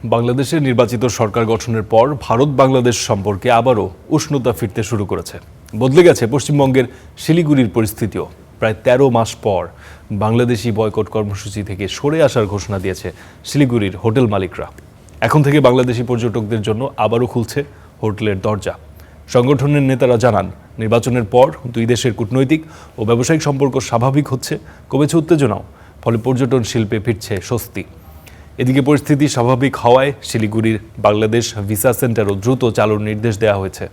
বাংলাদেশের নির্বাচিত সরকার গঠনের পর ভারত বাংলাদেশ সম্পর্কে আবারও উষ্ণতা ফিরতে শুরু করেছে। বদলে গেছে পশ্চিমবঙ্গের শিলিগুড়ির পরিস্থিতিও। প্রায় ১৩ মাস পর বাংলাদেশি বয়কট কর্মসূচি থেকে সরে আসার ঘোষণা দিয়েছে শিলিগুড়ির হোটেল মালিকরা। এখন থেকে বাংলাদেশি পর্যটকদের জন্য আবারও খুলছে হোটেলের দরজা। সংগঠনের নেতারা জানান, নির্বাচনের পর দুই দেশের কূটনৈতিক ও ব্যবসায়িক সম্পর্ক স্বাভাবিক হচ্ছে, কমেছে উত্তেজনাও, ফলে পর্যটন শিল্পে ফিরছে স্বস্তি। এদিকে পরিস্থিতি স্বাভাবিক হওয়ায় শিলিগুড়ির বাংলাদেশ ভিসা সেন্টারও দ্রুত চালুর নির্দেশ দেওয়া হয়েছে।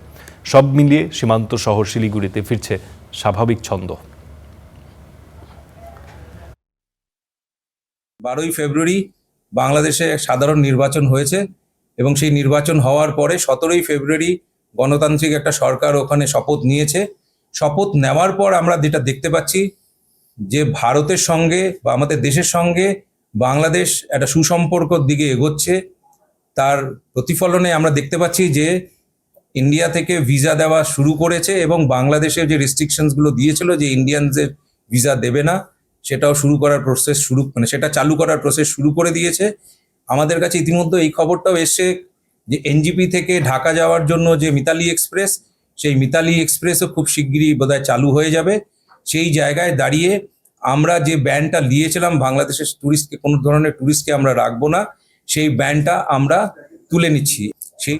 সব মিলিয়ে সীমান্ত শহর শিলিগুড়িতে ফিরছে স্বাভাবিক ছন্দ। 12ই ফেব্রুয়ারি বাংলাদেশে সাধারণ নির্বাচন হয়েছে এবং সেই নির্বাচন হওয়ার পরে 17ই ফেব্রুয়ারি গণতান্ত্রিক একটা সরকার ওখানে শপথ নিয়েছে। শপথ নেওয়ার পর আমরা যেটা দেখতে পাচ্ছি যে ভারতের সঙ্গে বা আমাদের দেশের সঙ্গে বাংলাদেশ একটা সুসম্পর্কর দিকে এগোচ্ছে। তার প্রতিফলনে আমরা দেখতে পাচ্ছি যে ইন্ডিয়া থেকে ভিসা দেওয়া শুরু করেছে এবং বাংলাদেশের যে রেস্ট্রিকশনসগুলো দিয়েছিল যে ইন্ডিয়ানদের ভিসা দেবে না, সেটাও শুরু করার প্রসেস সেটা চালু করার প্রসেস শুরু করে দিয়েছে। আমাদের কাছে ইতিমধ্যে এই খবরটাও এসছে যে এনজিপি থেকে ঢাকা যাওয়ার জন্য যে মিতালি এক্সপ্রেস, সেই মিতালি এক্সপ্রেসও খুব শিগগিরই বোধহয় চালু হয়ে যাবে। সেই জায়গায় দাঁড়িয়ে আমরা যে ব্যানটা নিয়েছিলাম বাংলাদেশের ট্যুরিস্টকে, কোনো ধরনের ট্যুরিস্টকে আমরা রাখবো না, সেই ব্যানটা আমরা তুলে নিচ্ছি। সেই